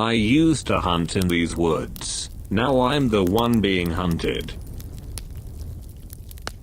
I used to hunt in these woods. Now I'm the one being hunted.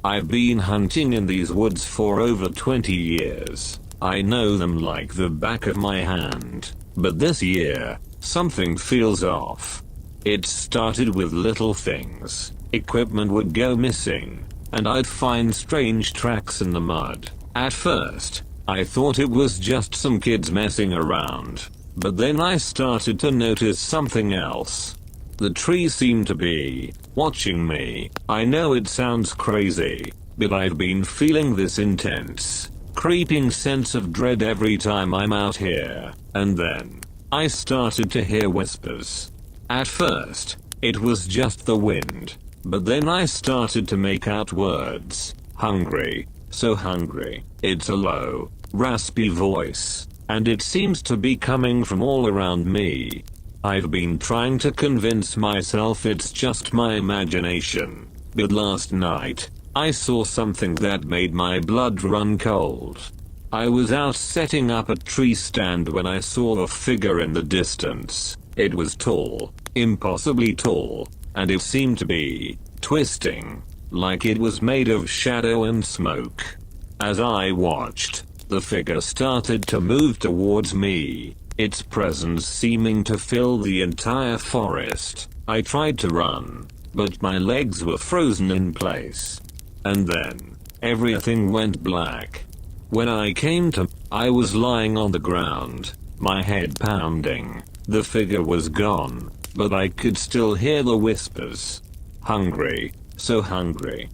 I've been hunting in these woods for over 20 years. I know them like the back of my hand. But this year, something feels off. It started with little things. Equipment would go missing, and I'd find strange tracks in the mud. At first, I thought it was just some kids messing around. But then I started to notice something else. The trees seemed to be watching me. I know it sounds crazy, but I've been feeling this intense, creeping sense of dread every time I'm out here. And then, I started to hear whispers. At first, it was just the wind. But then I started to make out words. Hungry, so hungry. It's a low, raspy voice, and it seems to be coming from all around me. I've been trying to convince myself it's just my imagination, but last night, I saw something that made my blood run cold. I was out setting up a tree stand when I saw a figure in the distance. It was tall, impossibly tall, and it seemed to be twisting, like it was made of shadow and smoke. As I watched, the figure started to move towards me, its presence seeming to fill the entire forest. I tried to run, but my legs were frozen in place. And then, everything went black. When I came to, I was lying on the ground, my head pounding. The figure was gone, but I could still hear the whispers. Hungry, so hungry.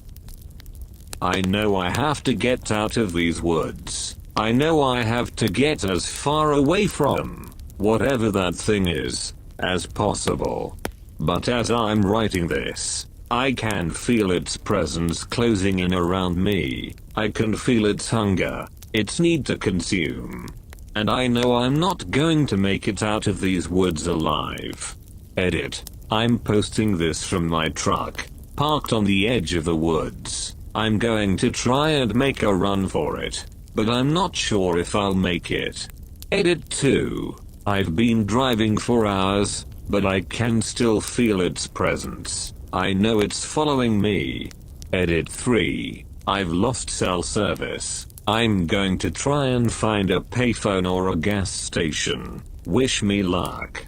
I know I have to get out of these woods. I know I have to get as far away from whatever that thing is as possible. But as I'm writing this, I can feel its presence closing in around me. I can feel its hunger, its need to consume. And I know I'm not going to make it out of these woods alive. Edit. I'm posting this from my truck, parked on the edge of the woods. I'm going to try and make a run for it, but I'm not sure if I'll make it. Edit 2. I've been driving for hours, but I can still feel its presence. I know it's following me. Edit 3. I've lost cell service. I'm going to try and find a payphone or a gas station. Wish me luck.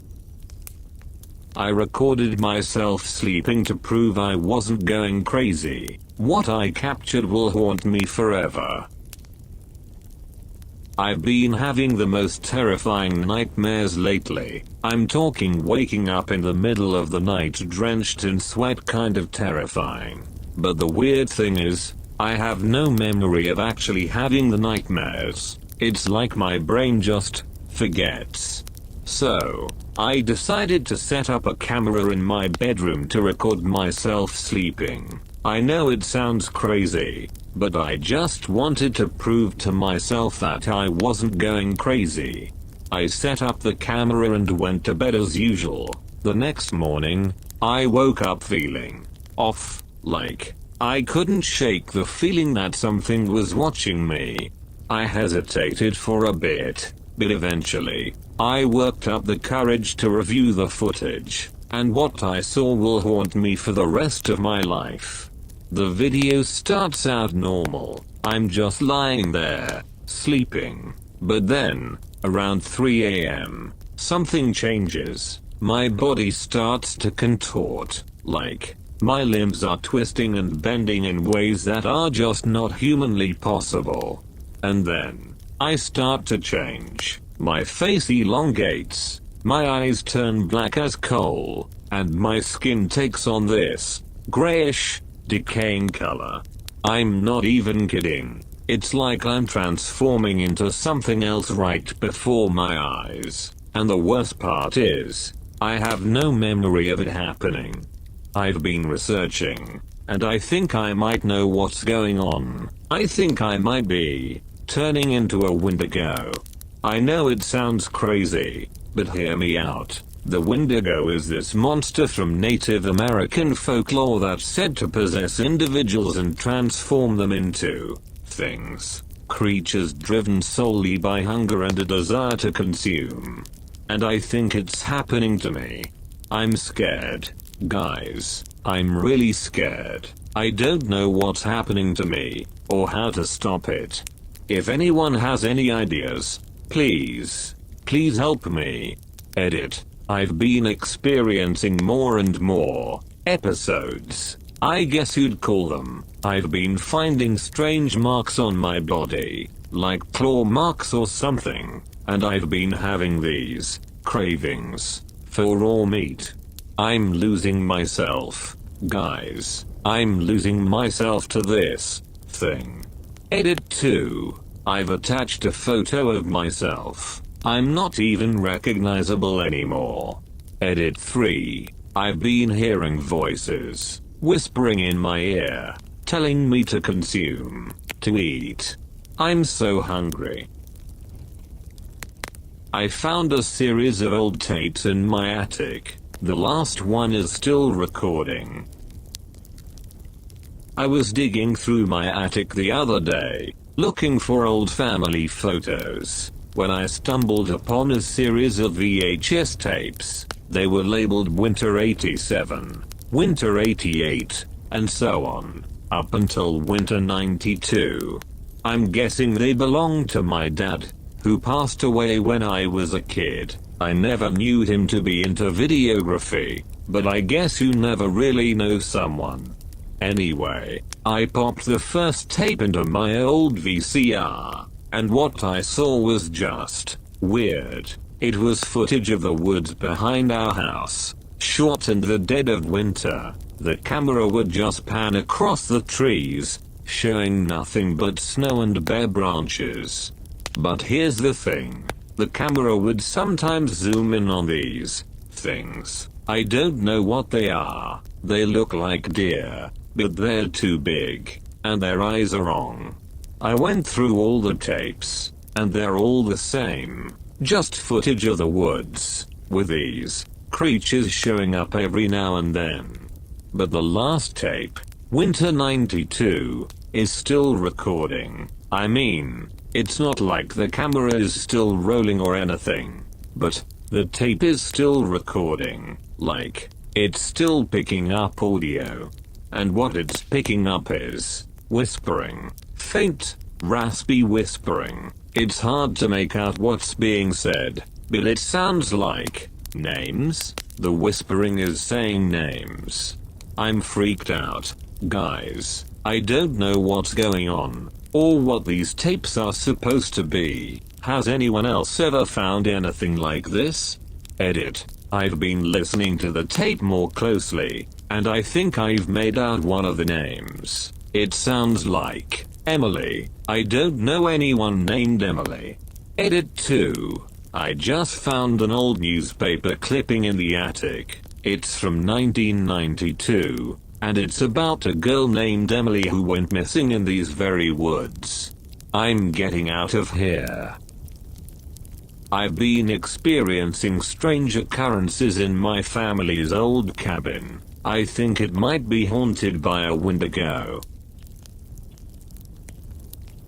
I recorded myself sleeping to prove I wasn't going crazy. What I captured will haunt me forever. I've been having the most terrifying nightmares lately. I'm talking waking up in the middle of the night drenched in sweat, kind of terrifying. But the weird thing is, I have no memory of actually having the nightmares. It's like my brain just forgets. So, I decided to set up a camera in my bedroom to record myself sleeping. I know it sounds crazy, but I just wanted to prove to myself that I wasn't going crazy. I set up the camera and went to bed as usual. The next morning, I woke up feeling off, like I couldn't shake the feeling that something was watching me. I hesitated for a bit, but eventually, I worked up the courage to review the footage, and what I saw will haunt me for the rest of my life. The video starts out normal. I'm just lying there, sleeping. But then, around 3 AM, something changes. My body starts to contort, like my limbs are twisting and bending in ways that are just not humanly possible. And then, I start to change. My face elongates, my eyes turn black as coal, and my skin takes on this grayish, decaying color. I'm not even kidding. It's like I'm transforming into something else right before my eyes. And the worst part is, I have no memory of it happening. I've been researching, and I think I might know what's going on. I think I might be turning into a Wendigo. I know it sounds crazy, but hear me out. The Wendigo is this monster from Native American folklore that's said to possess individuals and transform them into things. Creatures driven solely by hunger and a desire to consume. and I think it's happening to me. I'm scared. Guys, I'm really scared. I don't know what's happening to me, or how to stop it. If anyone has any ideas, please help me. Edit. I've been experiencing more and more episodes, I guess you'd call them. I've been finding strange marks on my body, like claw marks or something, and I've been having these cravings for raw meat. I'm losing myself. Guys, I'm losing myself to this thing. Edit 2. I've attached a photo of myself. I'm not even recognizable anymore. Edit 3. I've been hearing voices whispering in my ear, telling me to consume, to eat. I'm so hungry. I found a series of old tapes in my attic. The last one is still recording. I was digging through my attic the other day, looking for old family photos, when I stumbled upon a series of VHS tapes. They were labeled Winter 87, Winter 88, and so on, up until Winter 92. I'm guessing they belonged to my dad, who passed away when I was a kid. I never knew him to be into videography, but I guess you never really know someone. Anyway, I popped the first tape into my old VCR, and what I saw was just weird. It was footage of the woods behind our house, shot in the dead of winter. The camera would just pan across the trees, showing nothing but snow and bare branches. But here's the thing. The camera would sometimes zoom in on these things. I don't know what they are. They look like deer, but they're too big, and their eyes are wrong. I went through all the tapes, and they're all the same. Just footage of the woods, with these creatures showing up every now and then. But the last tape, Winter 92, is still recording. I mean, it's not like the camera is still rolling or anything, but the tape is still recording, like, it's still picking up audio. And what it's picking up is whispering, faint, raspy whispering. It's hard to make out what's being said, but it sounds like names. The whispering is saying names. I'm freaked out. Guys, I don't know what's going on, or what these tapes are supposed to be. Has anyone else ever found anything like this? Edit. I've been listening to the tape more closely, and I think I've made out one of the names. It sounds like Emily. I don't know anyone named Emily. Edit 2. I just found an old newspaper clipping in the attic. It's from 1992, and it's about a girl named Emily who went missing in these very woods. I'm getting out of here. I've been experiencing strange occurrences in my family's old cabin. I think it might be haunted by a Wendigo.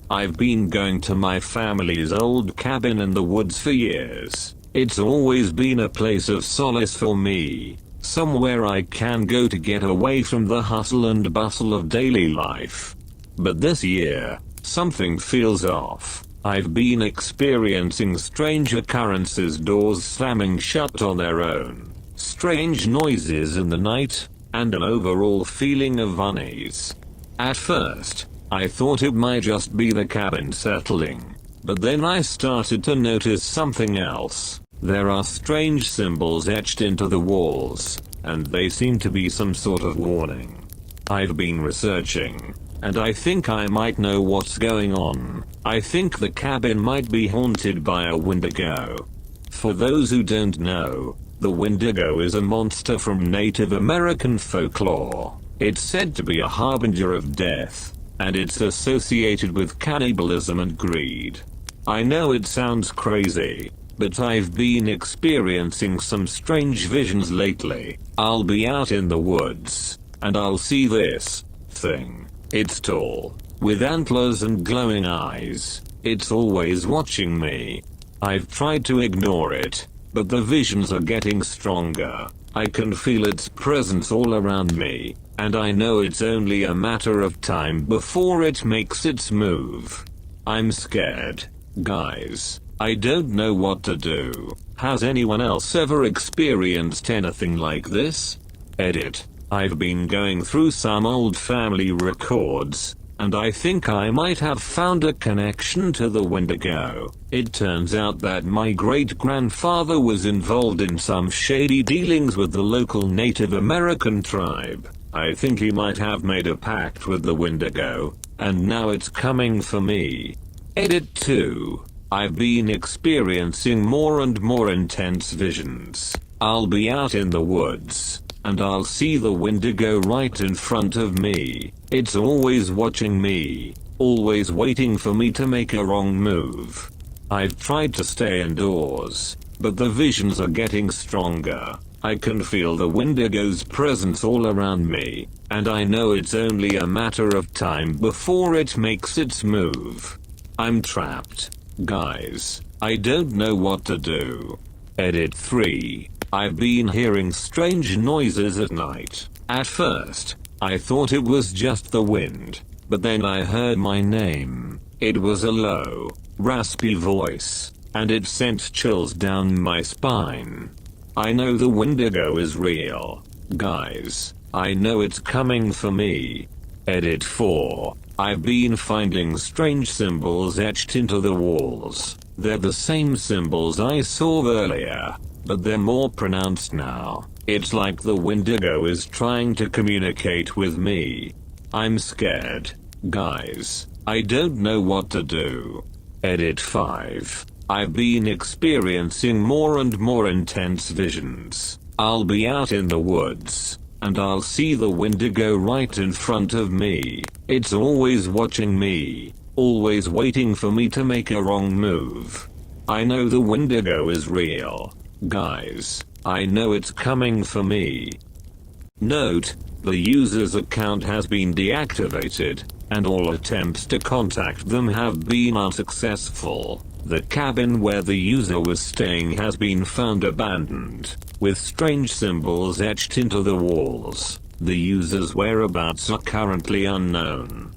I've been going to my family's old cabin in the woods for years. It's always been a place of solace for me, somewhere I can go to get away from the hustle and bustle of daily life. But this year, something feels off. I've been experiencing strange occurrences, doors slamming shut on their own, strange noises in the night, and an overall feeling of unease. At first, I thought it might just be the cabin settling, but then I started to notice something else. There are strange symbols etched into the walls, and they seem to be some sort of warning. I've been researching, and I think I might know what's going on. I think the cabin might be haunted by a Wendigo. For those who don't know, the Wendigo is a monster from Native American folklore. It's said to be a harbinger of death, and it's associated with cannibalism and greed. I know it sounds crazy, but I've been experiencing some strange visions lately. I'll be out in the woods, and I'll see this thing. It's tall, with antlers and glowing eyes. It's always watching me. I've tried to ignore it, but the visions are getting stronger. I can feel its presence all around me, and I know it's only a matter of time before it makes its move. I'm scared. Guys, I don't know what to do. Has anyone else ever experienced anything like this? Edit. I've been going through some old family records, and I think I might have found a connection to the Wendigo. It turns out that my great-grandfather was involved in some shady dealings with the local Native American tribe. I think he might have made a pact with the Wendigo, and now it's coming for me. Edit 2. I've been experiencing more and more intense visions. I'll be out in the woods, and I'll see the Wendigo right in front of me. It's always watching me, always waiting for me to make a wrong move. I've tried to stay indoors, but the visions are getting stronger. I can feel the Wendigo's presence all around me, and I know it's only a matter of time before it makes its move. I'm trapped. Guys, I don't know what to do. Edit 3. I've been hearing strange noises at night. At first, I thought it was just the wind, but then I heard my name. It was a low, raspy voice, and it sent chills down my spine. I know the Wendigo is real. Guys, I know it's coming for me. Edit 4. I've been finding strange symbols etched into the walls. They're the same symbols I saw earlier, but they're more pronounced now. It's like the Wendigo is trying to communicate with me. I'm scared. Guys, I don't know what to do. Edit 5. I've been experiencing more and more intense visions. I'll be out in the woods, and I'll see the Wendigo right in front of me. It's always watching me, always waiting for me to make a wrong move. I know the Wendigo is real. Guys, I know it's coming for me. Note, the user's account has been deactivated, and all attempts to contact them have been unsuccessful. The cabin where the user was staying has been found abandoned, with strange symbols etched into the walls. The user's whereabouts are currently unknown.